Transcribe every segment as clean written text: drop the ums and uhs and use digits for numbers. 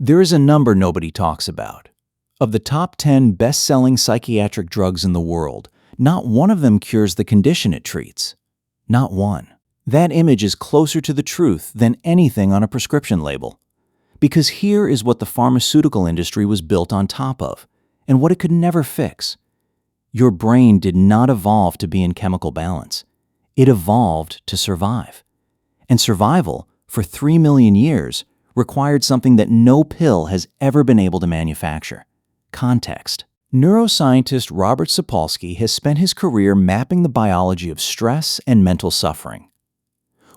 There is a number nobody talks about. Of the top 10 best-selling psychiatric drugs in the world, not one of them cures the condition it treats. Not one. That image is closer to the truth than anything on a prescription label. Because here is what the pharmaceutical industry was built on top of, and what it could never fix. Your brain did not evolve to be in chemical balance. It evolved to survive. And survival, for 3 million years, required something that no pill has ever been able to manufacture: context. Neuroscientist Robert Sapolsky has spent his career mapping the biology of stress and mental suffering.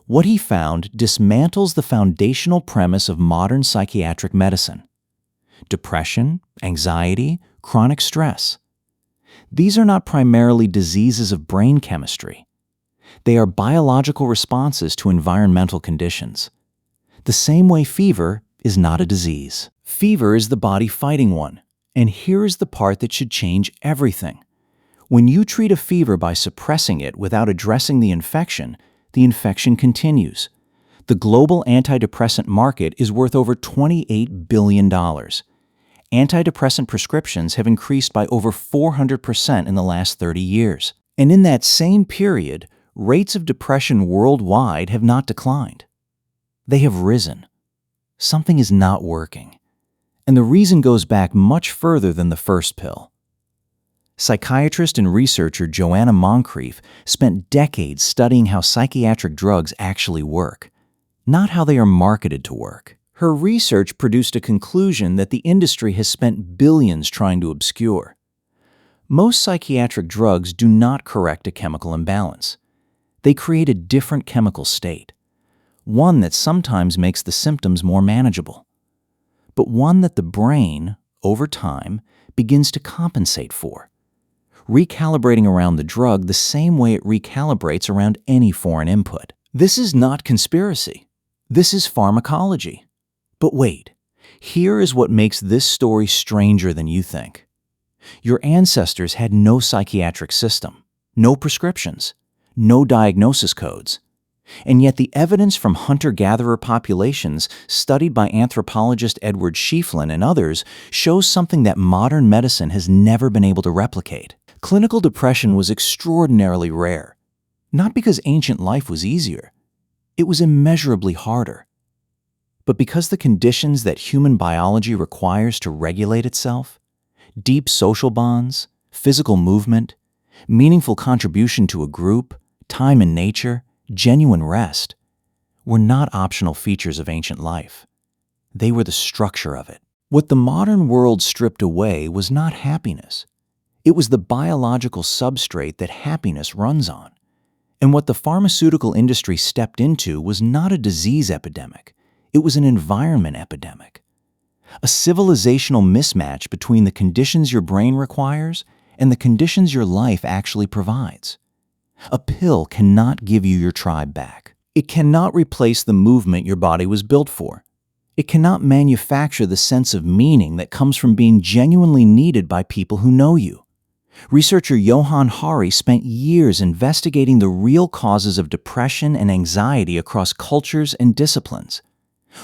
What he found dismantles the foundational premise of modern psychiatric medicine: depression, anxiety, chronic stress. These are not primarily diseases of brain chemistry. They are biological responses to environmental conditions. The same way fever is not a disease. Fever is the body fighting one, and here is the part that should change everything. When you treat a fever by suppressing it without addressing the infection continues. The global antidepressant market is worth over $28 billion. Antidepressant prescriptions have increased by over 400% in the last 30 years. And in that same period, rates of depression worldwide have not declined. They have risen. Something is not working. And the reason goes back much further than the first pill. Psychiatrist and researcher Joanna Moncrieff spent decades studying how psychiatric drugs actually work, not how they are marketed to work. Her research produced a conclusion that the industry has spent billions trying to obscure. Most psychiatric drugs do not correct a chemical imbalance. They create a different chemical state, one that sometimes makes the symptoms more manageable, but one that the brain, over time, begins to compensate for, recalibrating around the drug the same way it recalibrates around any foreign input. This is not conspiracy. This is pharmacology. But wait, here is what makes this story stranger than you think. Your ancestors had no psychiatric system, no prescriptions, no diagnosis codes. And yet the evidence from hunter-gatherer populations studied by anthropologist Edward Schieffelin and others shows something that modern medicine has never been able to replicate. Clinical depression was extraordinarily rare, not because ancient life was easier. It was immeasurably harder. But because the conditions that human biology requires to regulate itself, deep social bonds, physical movement, meaningful contribution to a group, time in nature, genuine rest, were not optional features of ancient life. They were the structure of it. What the modern world stripped away was not happiness. It was the biological substrate that happiness runs on. And what the pharmaceutical industry stepped into was not a disease epidemic. It was an environment epidemic. A civilizational mismatch between the conditions your brain requires and the conditions your life actually provides. A pill cannot give you your tribe back. It cannot replace the movement your body was built for. It cannot manufacture the sense of meaning that comes from being genuinely needed by people who know you. Researcher Johann Hari spent years investigating the real causes of depression and anxiety across cultures and disciplines.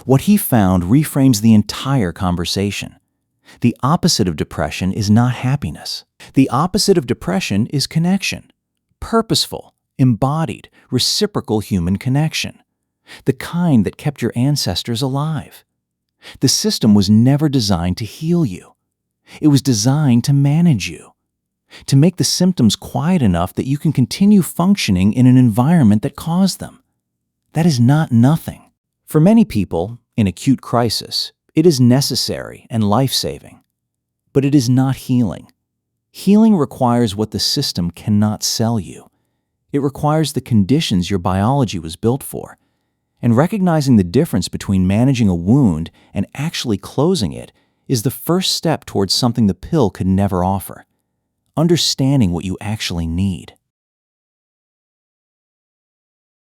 What he found reframes the entire conversation. The opposite of depression is not happiness. The opposite of depression is connection. Purposeful, embodied, reciprocal human connection. The kind that kept your ancestors alive. The system was never designed to heal you. It was designed to manage you, to make the symptoms quiet enough that you can continue functioning in an environment that caused them. That is not nothing. For many people, in acute crisis, it is necessary and life-saving. But it is not healing. Healing requires what the system cannot sell you. It requires the conditions your biology was built for. And recognizing the difference between managing a wound and actually closing it is the first step towards something the pill could never offer. Understanding what you actually need.